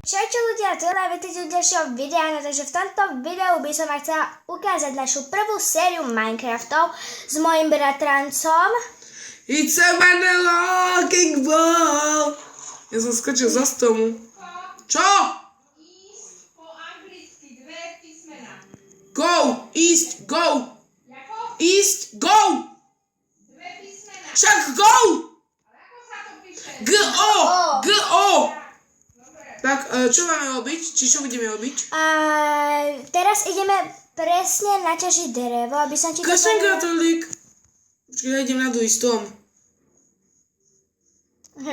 Čaute ľudia, tu vítajte v ďalšom videu, takže v tomto videu by som vám chcela ukázať našu prvú sériu Minecraftov s mojim bratrancom. It's a looking ball. Ja som skočil za stomu. Čo? Ísť po anglicky, dve písmená. Go, ísť, go. Jako? Ísť, go. Dve písmená. Však go. Ale ako sa to píše? G-O, G-O. Dobre. Tak, čo máme robiť? Či čo budeme robiť? A teraz ideme presne naťažiť drevo, aby som ti to Krásny povedala. katolík. Počkaj, ja idem na druhý strom.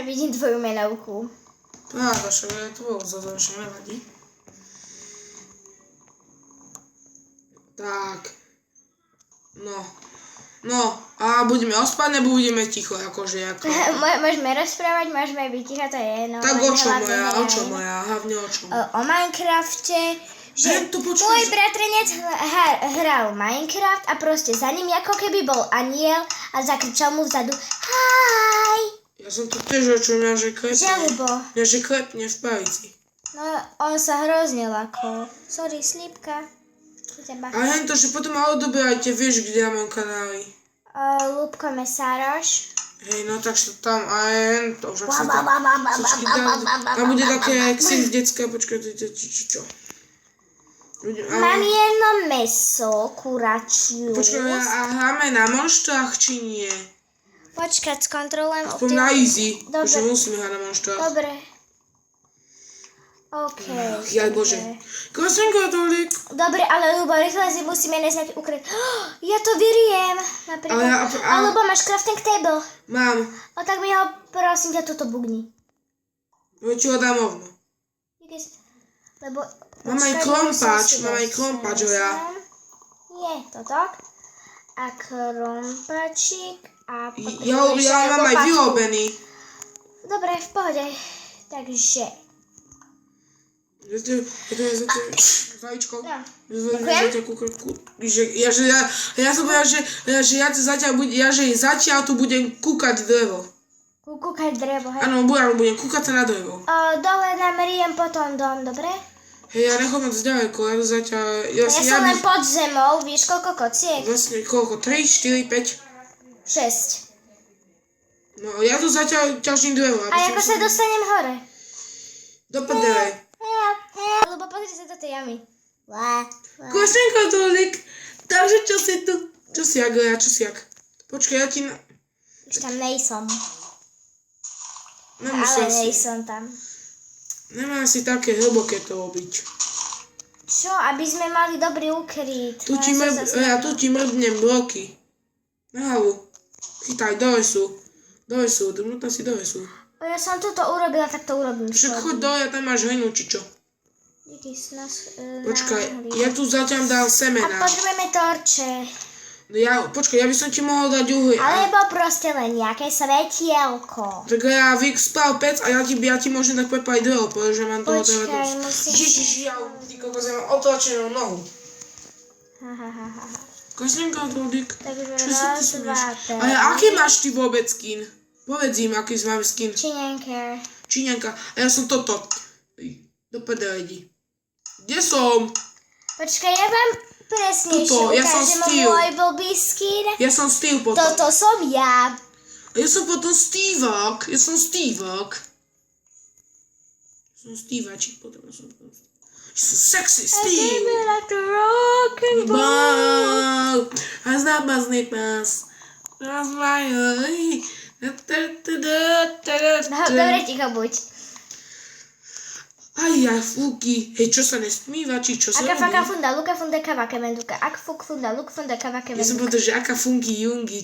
Vidím tvoju menovku. Vaše, to bolo zazoršené, nevadí. Tak. No, a budeme ospať, nebo budeme ticho, akože, ako... Môžeme rozprávať, môžeme byť ticho, to je jedno. Tak o čom moja, hlavne o čom? O Minecrafte, že To počkaj, môj že- bratranec hral Minecraft a proste za ním ako keby bol aniel a zakričal mu vzadu Hi! Ja som to tiež očul, mňa že klepne. Želbo. Mňa že klepne v palici. No, on sa hrozne lakol. Sorry, slípka. A hen to, že potom ma odoberajte, vieš, kde na mojom kanáli. Lúbko Mesároš. Hej, no tak sa tam, a hen to, však sa tam... Tam bude také ksint detské, počkaj, čo? Mám jedno meso, kuračiu. Počkaj, a hráme na monštrách, či nie? Počkať, skontrolujem. Aspoň na easy, Dobre. že musíme hrať na monštrách. Dobre. OK. Jaj Bože. Krásny katolík. Dobre, ale Ľubo, rýchle si musíme neznať ukryť. Ja to vyriem, napríklad. Alebo máš crafting table. Mám. O, tak mi ho, prosím ťa, toto bugni. Ti ho dám rovno. Lebo... Mám aj krompáč, ja. Nie, toto. A krompáčik a... Ja mám aj vyrobený. Dobre, v pohode. Takže... Vajíčko. Ja. Ja som povedal, že ja zatiaľ tu budem kúkať drevo. Kúkať drevo, hej. Áno, budem kúkať sa na drevo. Dole nám riem potom dom, dobre? Hej, ja nechom moc ďaleko, ja zatiaľ... Ja som len pod zemou, vieš koľko kociek? Vlastne koľko? 3, 4, 5? 6. No, ja tu zatiaľ ťažím drevo. A ako sa dostanem hore? Do prdele. Lebo pozri sa do tej jamy. Krásny katolík. Takže čo si tu? Čo si jak? Počkaj, ja ti... Už tam nejsom. Nemusel Ale si. nejsom tam. Nemá si také hlboké to robiť. Čo? Aby sme mali dobrý ukryt. Tu ti mrdnem bloky. Na hlavu. Chytaj, do lesu. Dmnutá si do lesu. Ja som toto urobila, tak to urobím. Však choď dole, tam máš hlinu, či čo? Počkaj, ja tu zatiaľ dal A semena. potrebujeme torče. Počkaj, ja by som ti mohol dať uhlie. Alebo proste len nejaké svetielko. Tak ja spal pec a ja ti môžem tak prepaliť drevo, pretože mám toho teda Počkaj, dosť. musím... Ježiš, ja mám otočenú nohu. Krásny katolík. Takže Čo sa ty raz, smieš? dva, Ale aký máš ty vôbec skin? Povedz im, aký máme skin. Činenker. Číňanka. A ja som toto. Do prdele idi. Kde som? Počkaj, ja vám presnejšie Tuto, ja som ukážem Steve. môj blbý skin. Ja som Steve potom. Toto som ja. A ja som potom Stevák. Som Steváčik potom. Ja som sexy Steve. like a rocking Ball. Has that buzzing pass. That's my Dobre, ticho buď. Aj ja, fúky. Hej, čo sa nesmíva, či čo sa Aka robí? faka funda, luka funda, kava kemenduka. Ak fuk funda, luk funda, kava Ja som kemenduka. povedal, že aká funky jungi.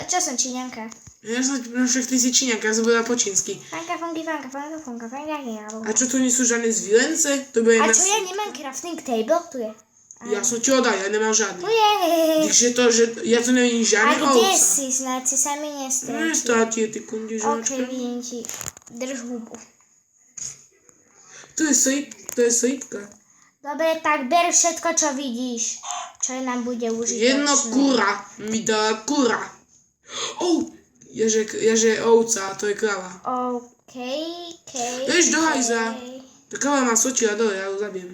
Čo som Číňanka? Ja som, však ty si Číňanka, ja som povedala po čínsky. Fanka, funky, fanka, fanka, funka, fanka, A čo tu nie sú žiadne zvilence? To bude A čo ja nemám crafting table? Tu je. Ja som ti odal, ja nemám žiadny. Tu je. Takže to, že ja tu nevidím A žiadne kde ovca. si? Snáď si sa mi nestretí. Nestáti, ty Ok, kundižočka. vidím ti. Drž hubu. To je slípka. Dobre, tak ber všetko, čo vidíš. Čo nám bude užitočné. Jedno kura mi dá kura. Ježe ovca, to je krava. OK. Ideš do hajza. Tá káva ma sočila dole, ja ju zabijem.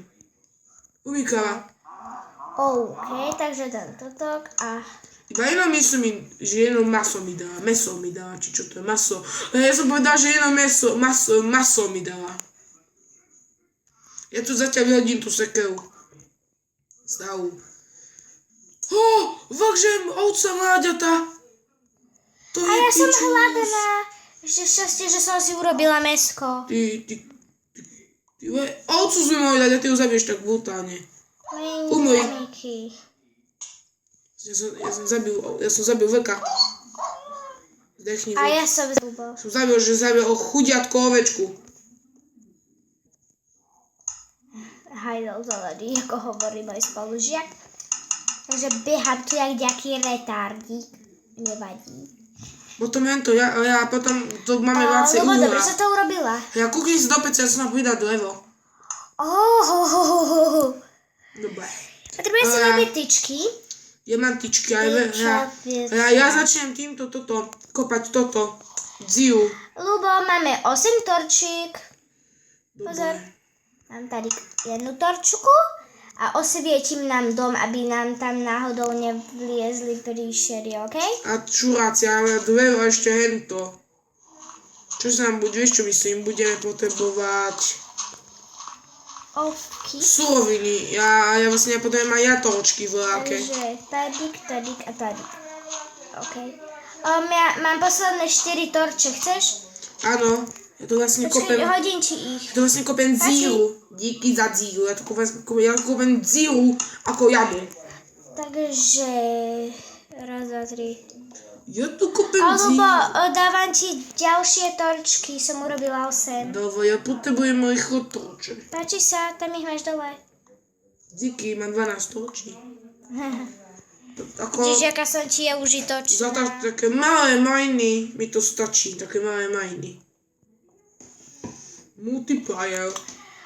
Ubí káva. OK, takže dám toto a... Iba jedno myslím, že jedno meso mi dala, či čo to je, maso. Ja som povedal, že jedno maso mi dala. Ja tu zatiaľ vyhodím tú sekeru. Stavu. Vakže ovca mláďata. To je A ja som piču. hladná. Ešte šťastie, že som si urobila mäsko. Ty, ovcu sme mohli dať a ty ju zabiješ tak brutálne. Umyj. Ja som zabil vlka. Zdechni A vlk. ja som zúbol. Som zabil chudiatko ovečku. Hajdol zelený, ako hovorí môj spolužiak. Takže behám tu jak nejaký retardík. Nevadí. Potom jen to, ja potom to máme viacej Lebo dobre, uhla. som to urobila. Ja kúknem si do pece, ja som mám pridať drevo. Dobre. Potrebujem si robiť tyčky. Ja mám tyčky aj ja začnem týmto kopať toto. Dziu. Ľubo, máme 8 torčík. Pozor. Dobre. Mám tady jednu torčku a osvietím nám dom, aby nám tam náhodou nevliezli príšery, OK? A čuráci, ale drevo ešte hento. Čo sa nám bude, vieš čo myslím, budeme potrebovať OK. suroviny. Ja vlastne potrebujem aj jatorčky veľké. Takže tadyk a tadyk. OK. Ja mám posledné 4 torče, chceš? Áno, ja to vlastne kopem. Počkej, hodím ti ich. Ja to vlastne kopem dzíru. Díky za dzíru. Ja to kopem dzíru ako jamu. Takže... Raz, dva, tri. Ja tu kopem Alebo dzíru. dávam ti ďalšie torčky, som urobila 8. Dobre, ja potrebujem rýchlo torče. Páči sa, tam ich máš dole. Díky, mám 12 torčí. Ako... Čiže aká som ti je užitočná. Za také malé majny mi to stačí. Také malé majny. Multiplayer.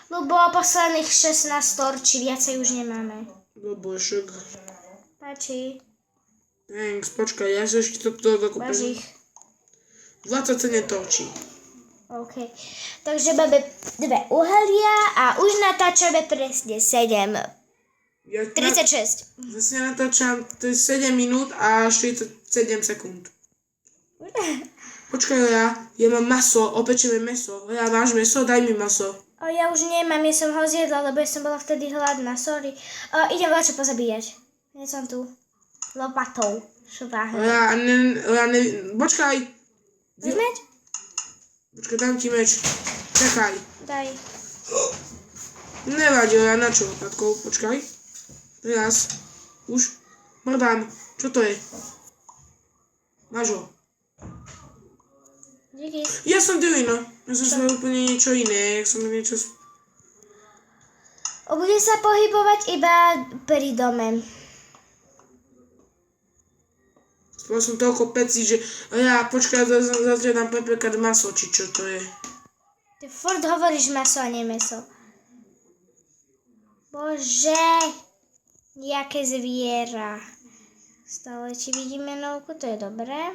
Lebo posledných 16 torčí, viacej už nemáme. Dobre, však. Páči, Thanks, počkaj, ja sa ešte toto máš dokopem. ich. 27 torčí. OK. Takže máme 2 uhelia a už natáčame presne 7. Ja 36. Vlastne natáčam 7 minút a 47 sekúnd. Počkaj, ja mám maso, opečeme meso. Ja máš meso, daj mi maso. Ja už nemám, ja som ho zjedla, lebo ja som bola vtedy hladná, sorry. Idem veľčo pozabíjať. Nie som tu. Lopatou. Šváhne. Počkaj. Vezmeť? Počkaj, dám ti meč. Čakaj. Daj. Nevadí, ja na čo, tatko, počkaj. Teraz. Už. Mrdám. Čo to je? Máš ho. Díky. Ja som Divino. Ja som spravil úplne niečo iné. Jak som niečo... Bude sa pohybovať iba pri dome. Spravil som toľko pecí, že... Počkaj, zatiaľ dám prepekať maso, či čo to je. Ty furt hovoríš maso a nie meso. Bože. Jaké zviera. Stále ti vidíme novku, to je dobré.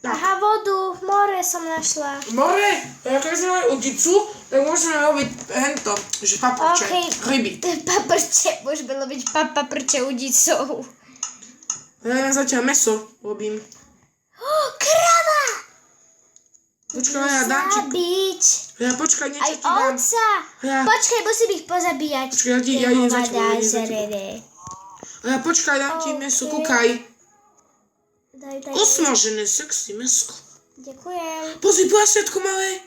Tak. Aha, vodu, more som našla. More, keď sme mali udicu, tak môžeme robiť hento, že paprče, Okej. ryby. Paprče, môžeme loviť paprče udicou. Ja zatiaľ meso robím. Krava! Počkaj, ja dám ti... Zabiť. Počkaj, Aj niečo ti dám. ovca. Ja. Počkaj, musím ich pozabíjať. Počkaj, ja idem za tebou, počkaj, dám ti Okej. meso, kúkaj. Daj. Osmažené, sexy meso. Ďakujem. Pozri, prasiatko malé.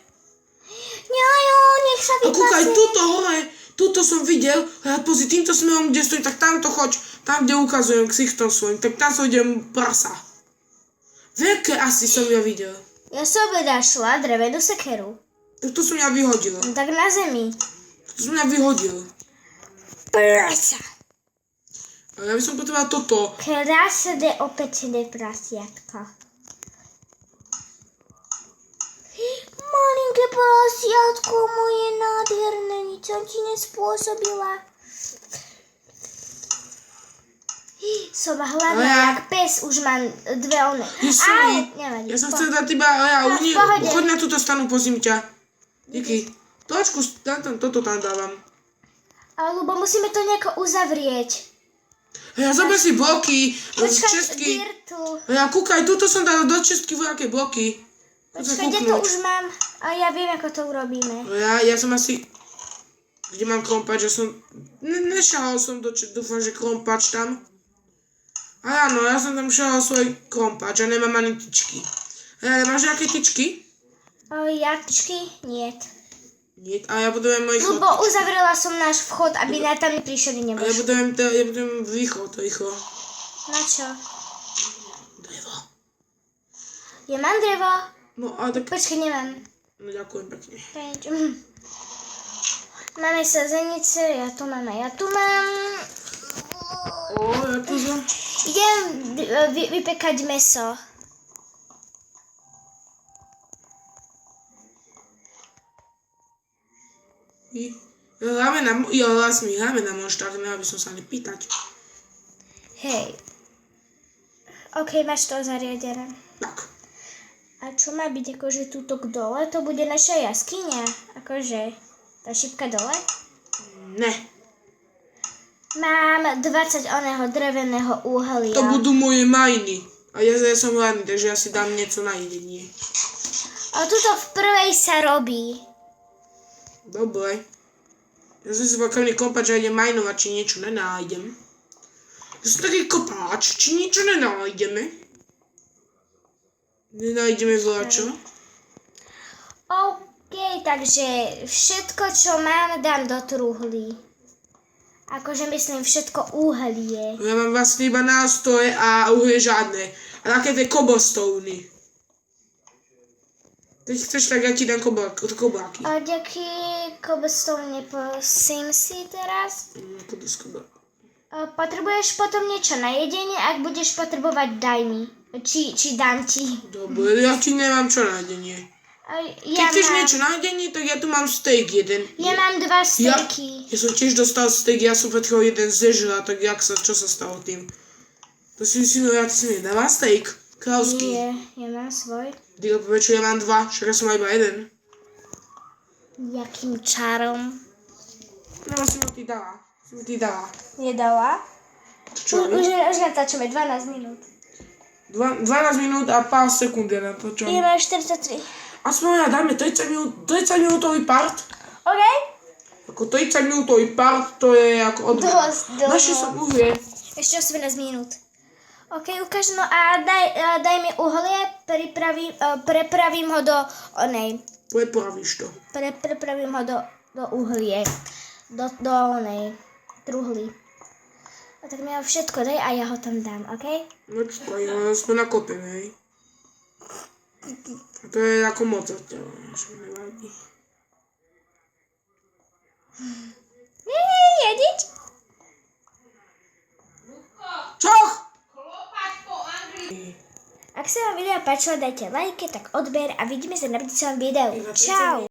Ňajo, nech sa A kúkaj, vypasí. tuto hore, tuto som videl. Pozri, týmto smerom, kde stojím, tak tamto choď. Tam, kde ukazujem ksichtom svojim, tak tam som idem prasa. Veľké asi som ja videl. Ja som našla drevenú sekeru. Tak to som ja vyhodil. No tak na zemi. To som ja vyhodil. Prasa. A ja by som potreboval toto. Krásne opečené prasiatka. Malinké prasiatko moje nádherné, nič som ti nespôsobila. Som hladná jak pes, už mám 2 one. Au, nevadí. Ja som po- chcel dať iba, v pohode. choď na túto stanu, pozriem ťa. Díky. Trošku, toto tam dávam. Alebo musíme to nejako uzavrieť. Ja zober si bloky z Počkaj, čestky. Dirtu. Ja kúkaj, tuto som dal do čestky vojaké bloky. Počkaj, kde to už mám? A ja viem, ako to urobíme. Ja som asi... Kde mám krompač, ja som... Nešahal som dúfam, že krompač tam. A áno, ja som tam šahal svoj krompač a nemám ani tyčky. Máš nejaké tyčky? Ja tyčky? Nie. Nie, a ja budujem môj chod. Lebo uzavrela som náš vchod, aby na tam neprišli A ja nemož. budujem východ rýchlo. Na čo? Drevo. Ja mám drevo. No a tak... Počkaj, nemám. No ďakujem pekne. Máme sazenice, ja tu mám. Ja tu som. Idem vypekať mäso. Hráme na monštár, nemal by som sa ani pýtať. Hej. OK, máš to zariadené. Tak. A čo má byť akože túto k dole? To bude naša jaskyňa? Akože tá šipka dole? Ne. Mám 20 oného dreveného uhlia. To budú moje majny. A ja som hladný, takže ja si dám niečo na jedenie. A tuto v prvej sa robí. Dobre. Ja som si pokaľný kompač a idem majnovať, či niečo nenájdem. Ja som taký kopáč, či niečo nenájdeme. Nenájdeme vláčo. OK, takže všetko, čo mám, dám do truhly. Akože myslím všetko uhlie. Ja mám vlastne iba nástroje a uhlie žiadne. A také tie cobblestony. Keď chceš, tak ja ti dám kobláky. A ďaký cobblestone neposím si teraz. Potrebuješ potom niečo na jedenie? Ak budeš potrebovať, daj mi. Či dám ti. Dobre, ja ti nemám čo na jedenie. Keď chceš niečo na jedenie, tak ja tu mám steak jeden. Ja mám 2 steaky. Ja som tiež dostal steak, ja som pred chvíľou jeden zežral, tak čo sa stalo tým? To si myslím, ja si nedávam steak. Kráľovský. Nie, ja mám svoj. Dílo povie, čo ja mám 2, však ja som iba jeden. Jakým čarom? No, si ma ty dala. Nedala? Čo? Už natáčame 12 minút. 12 minút a pár sekúnd je na to, čo? Ja mám 43. Aspoň dáme 30 minútový part. OK? Ako 30 minútový part, to je ako odmer. Dosť. Našiel som uhlie. Ešte 18 minút. OK, ukáž, no a daj mi uhlie, prepravím ho do onej. Prepravíš to. Prepravím ho do uhlie. Do onej truhly. A tak mi ho všetko daj a ja ho tam dám, OK? No čo, ja sme na kope, hej. A to je ako moc od teba, čo mi nevadí. Jedič? Čoch! Klopať po anglicky. Ak sa vám video páčilo, dajte like, tak odber a vidíme sa na budúcom videu. Čau!